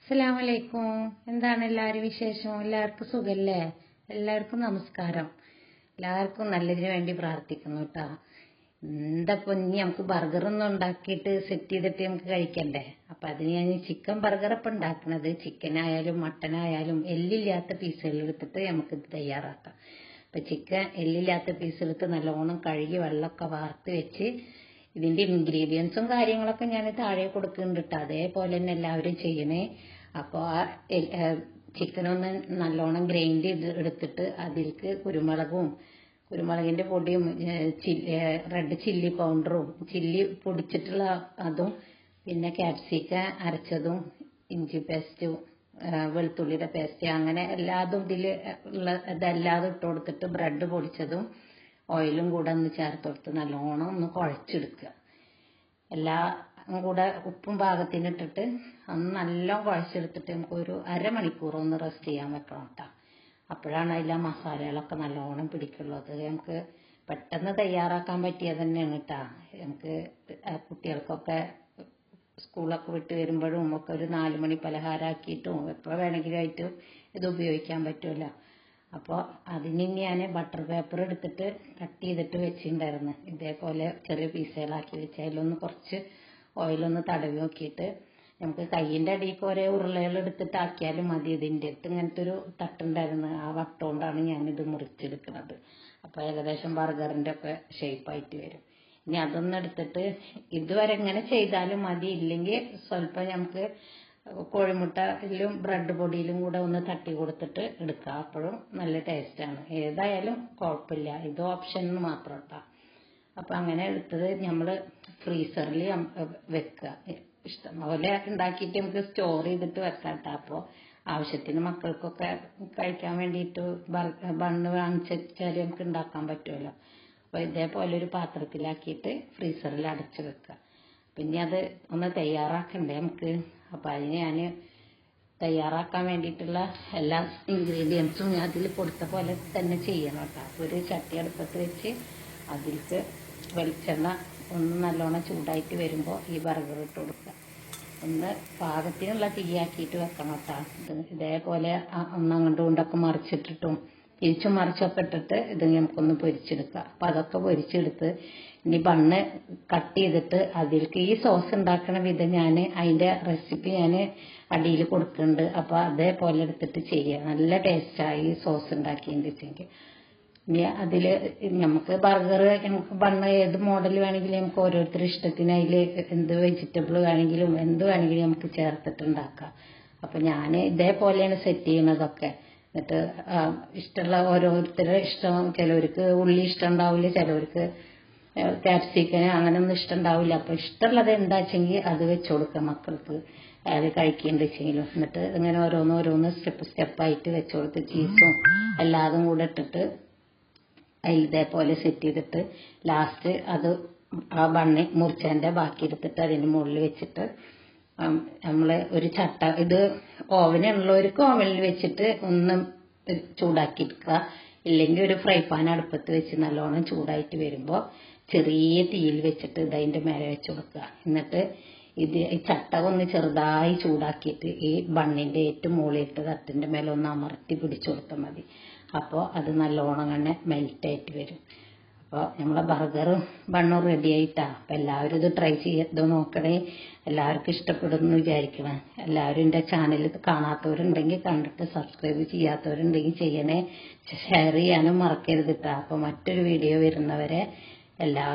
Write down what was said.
അസ്സലാമലൈക്കും. എന്താണ് എല്ലാവരും വിശേഷം? എല്ലാവർക്കും സുഖല്ലേ? എല്ലാവർക്കും നമസ്കാരം. എല്ലാവർക്കും നല്ലതിന് വേണ്ടി പ്രാർത്ഥിക്കുന്നു കേട്ടോ. എന്താ ഇനി നമുക്ക് ബർഗറൊന്നും ഉണ്ടാക്കിയിട്ട് സെറ്റ് ചെയ്തിട്ട് നമുക്ക് കഴിക്കണ്ടേ? അപ്പൊ അതിന് ഞാൻ ചിക്കൻ ബർഗർ ഇപ്പം ഉണ്ടാക്കണത്. ചിക്കനായാലും മട്ടനായാലും എല്ലില്ലാത്ത പീസുകൾ എടുത്തിട്ട് നമുക്ക് ഇത് തയ്യാറാക്കാം. അപ്പൊ ചിക്കൻ എല്ലില്ലാത്ത പീസ് എടുത്ത് നല്ലോണം കഴുകി വെള്ളമൊക്കെ വാർത്ത് വെച്ച് ഇതിന്റെ ഇൻഗ്രീഡിയൻസും കാര്യങ്ങളൊക്കെ ഞാൻ താഴെ കൊടുക്കുന്നുണ്ട് കേട്ടോ. അതേപോലെ തന്നെ എല്ലാവരും ചെയ്യണേ. അപ്പോൾ ആ ചിക്കനൊന്ന് നല്ലോണം ഗ്രൈൻഡ് ചെയ്ത് എടുത്തിട്ട് അതിലേക്ക് കുരുമുളകിന്റെ പൊടിയും റെഡ് ചില്ലി പൗഡറും ചില്ലി പൊടിച്ചിട്ടുള്ള അതും പിന്നെ ക്യാപ്സിക്കം അരച്ചതും ഇഞ്ചി പേസ്റ്റും വെളുത്തുള്ളിയുടെ പേസ്റ്റ് അങ്ങനെ എല്ലാതും ഇതിൽ ഉള്ള ഇതെല്ലാതും ഇട്ട് കൊടുത്തിട്ട് ബ്രെഡ് പൊടിച്ചതും ഓയിലും കൂടെ ഒന്ന് ചേർത്ത് കൊടുത്ത് നല്ലോണം ഒന്ന് കുഴച്ചെടുക്കുക. എല്ലാം കൂടെ ഉപ്പും പാകത്തിന് ഇട്ടിട്ട് ഒന്ന് നല്ലോണം കുഴച്ചെടുത്തിട്ട് നമുക്ക് ഒരു അരമണിക്കൂർ ഒന്ന് റെസ്റ്റ് ചെയ്യാൻ വെക്കണം കേട്ടോ. അപ്പോഴാണ് അതിലെ മസാലകളൊക്കെ നല്ലോണം പിടിക്കുള്ളത്. നമുക്ക് പെട്ടെന്ന് തയ്യാറാക്കാൻ പറ്റിയത് തന്നെയാണ് കേട്ടോ. നമുക്ക് കുട്ടികൾക്കൊക്കെ സ്കൂളൊക്കെ വിട്ട് വരുമ്പോഴും ഒക്കെ ഒരു 4 മണി പലഹാരമാക്കിയിട്ടും എപ്പോൾ വേണമെങ്കിലും ആയിട്ടും ഇത് ഉപയോഗിക്കാൻ പറ്റുമല്ലോ. അപ്പോൾ അതിന് ഞാൻ ബട്ടർ പേപ്പർ എടുത്തിട്ട് കട്ട് ചെയ്തിട്ട് വെച്ചിട്ടുണ്ടായിരുന്നു. ഇതേപോലെ ചെറിയ പീസുകളാക്കി വെച്ച് അതിലൊന്ന് കുറച്ച് ഓയിലൊന്ന് തടവി നോക്കിയിട്ട് നമുക്ക് കയ്യിൻ്റെ അടിയിൽ ഒരേ ഉരുളകൾ എടുത്തിട്ട് ആക്കിയാലും മതി. ഇതിൻ്റെ അടുത്ത് ഇങ്ങനത്തെ ഒരു തട്ടുണ്ടായിരുന്നു. ആ വട്ടുകൊണ്ടാണ് ഞാനിത് മുറിച്ചെടുക്കുന്നത്. അപ്പോൾ ഏകദേശം ബർഗറിൻ്റെ ഒക്കെ ഷേപ്പായിട്ട് വരും. ഇനി അതൊന്നും എടുത്തിട്ട് ഇതുവരെ ഇങ്ങനെ ചെയ്താലും മതി. ഇല്ലെങ്കിൽ സ്വല്പം നമുക്ക് കോഴിമുട്ടയിലും ബ്രെഡ് പൊടിയിലും കൂടെ ഒന്ന് തട്ടി കൊടുത്തിട്ട് എടുക്കുക. അപ്പോഴും നല്ല ടേസ്റ്റാണ്. ഏതായാലും കുഴപ്പമില്ല. ഇത് ഓപ്ഷന് മാത്രം കേട്ടോ. അപ്പം അങ്ങനെ എടുത്തത് നമ്മൾ ഫ്രീസറിൽ വെക്കുക. ഇഷ്ടംപോലെ ഉണ്ടാക്കിയിട്ട് നമുക്ക് സ്റ്റോർ ചെയ്തിട്ട് വെക്കാം കേട്ടോ. അപ്പോൾ ആവശ്യത്തിന് മക്കൾക്കൊക്കെ കഴിക്കാൻ വേണ്ടിയിട്ട് ബണ്ണ് വാങ്ങിച്ചാൽ നമുക്ക് ഉണ്ടാക്കാൻ പറ്റുമല്ലോ. അപ്പോൾ ഇതേപോലെ ഒരു പാത്രത്തിലാക്കിയിട്ട് ഫ്രീസറിൽ അടച്ചു വെക്കുക. പിന്നെ അത് ഒന്ന് തയ്യാറാക്കണ്ടേ നമുക്ക്. അപ്പോൾ അതിന് ഞാൻ തയ്യാറാക്കാൻ വേണ്ടിയിട്ടുള്ള എല്ലാ ഇൻഗ്രീഡിയൻസും ഞാൻ അതിൽ കൊടുത്ത പോലെ തന്നെ ചെയ്യണം കേട്ടോ. അപ്പോൾ ഒരു ചട്ടി അടുപ്പത്ത് വെച്ച് അതിലേക്ക് വെളിച്ചെണ്ണ ഒന്ന് നല്ലോണം ചൂടായിട്ട് വരുമ്പോൾ ഈ ബർഗർ ഇട്ട് കൊടുക്കുക. ഒന്ന് പാകത്തിനുള്ള തീയാക്കിയിട്ട് വെക്കണം കേട്ടോ. ഇതേപോലെ ഒന്നങ്ങോട്ടും കൊണ്ടൊക്കെ മറിച്ചിട്ടിട്ടും തിരിച്ചും മറിച്ചൊക്കെ ഇട്ടിട്ട് ഇത് നമുക്കൊന്ന് പൊരിച്ചെടുക്കുക. അപ്പം അതൊക്കെ പൊരിച്ചെടുത്ത് ഇനി ബണ്ണ് കട്ട് ചെയ്തിട്ട് അതിലേക്ക് ഈ സോസ് ഉണ്ടാക്കണ വിധം ഞാൻ അതിൻ്റെ റെസിപ്പി ഞാൻ അടിയിൽ കൊടുക്കുന്നുണ്ട്. അപ്പോൾ അതേപോലെ എടുത്തിട്ട് ചെയ്യുക. നല്ല ടേസ്റ്റായി ഈ സോസ് ഉണ്ടാക്കിയെന്ന് വെച്ചെങ്കിൽ. ഇനി അതിൽ നമുക്ക് ബർഗർ ബണ്ണ് ഏത് മോഡൽ വേണമെങ്കിലും നമുക്ക് ഓരോരുത്തർ ഇഷ്ടത്തിന് അതിൽ എന്ത് വെജിറ്റബിൾ വേണമെങ്കിലും എന്ത് വേണമെങ്കിലും നമുക്ക് ചേർത്തിട്ടുണ്ടാക്കാം. അപ്പം ഞാൻ ഇതേപോലെയാണ് സെറ്റ് ചെയ്യണതൊക്കെ. എന്നിട്ട് ഇഷ്ടമുള്ള ഓരോരുത്തരുടെ ഇഷ്ടം, ചിലവർക്ക് ഉള്ളി ഇഷ്ടം ഉണ്ടാവില്ല, ചിലവർക്ക് ക്യാപ്സിക്കന് അങ്ങനെയൊന്നും ഇഷ്ടം ഉണ്ടാവില്ല. അപ്പോൾ ഇഷ്ടമുള്ളത് എന്താ വെച്ചെങ്കിൽ അത് വെച്ച് കൊടുക്കുക മക്കൾക്ക് അത് കഴിക്കേണ്ട വെച്ചെങ്കിലും. എന്നിട്ട് ഇങ്ങനെ ഓരോന്ന് സ്റ്റെപ്പായിട്ട് വെച്ച് കൊടുത്ത് ചീസും എല്ലാതും കൂടെ ഇട്ടിട്ട് അതിൽ ഇതേപോലെ സെറ്റ് ചെയ്തിട്ട് ലാസ്റ്റ് അത് ആ ബണ്ണി മുറിച്ചതിൻ്റെ ബാക്കി എടുത്തിട്ട് അതിന് മുകളിൽ വെച്ചിട്ട് നമ്മൾ ഒരു ചട്ട ഇത് ഓവനുള്ളവർക്ക് ഓവനിൽ വെച്ചിട്ട് ഒന്ന് ചൂടാക്കി എടുക്കുക. ഇല്ലെങ്കിൽ ഒരു ഫ്രൈ പാൻ അടുപ്പത്ത് വെച്ച് നല്ലോണം ചൂടായിട്ട് വരുമ്പോൾ ചെറിയ തീയിൽ വെച്ചിട്ട് ഇതിൻ്റെ മേലെ വെച്ച് കൊടുക്കുക. എന്നിട്ട് ഈ ചട്ട ഒന്ന് ചെറുതായി ചൂടാക്കിയിട്ട് ഈ ബണ്ണിൻ്റെ ഏറ്റവും മുകളിലിട്ട് തട്ടിൻ്റെ മേലെ ഒന്ന് അമർത്തി പിടിച്ചു കൊടുത്താൽ മതി. അപ്പോൾ അത് നല്ലോണം തന്നെ മെൽറ്റായിട്ട് വരും. അപ്പോൾ നമ്മളെ ബർഗറും ബണ്ണും റെഡി ആയിട്ടാണ്. അപ്പോൾ എല്ലാവരും ഇത് ട്രൈ ചെയ്ത് നോക്കണേ. എല്ലാവർക്കും ഇഷ്ടപ്പെടുമെന്ന് വിചാരിക്കണം. എല്ലാവരും എൻ്റെ ചാനൽ കാണാത്തവരുണ്ടെങ്കിൽ കണ്ടിട്ട് സബ്സ്ക്രൈബ് ചെയ്യാത്തവരുണ്ടെങ്കിൽ ചെയ്യണേ. ഷെയർ ചെയ്യാനും മറക്കരുത് കേട്ടോ. അപ്പോൾ മറ്റൊരു വീഡിയോ വരുന്നവരെ എല്ലാവരും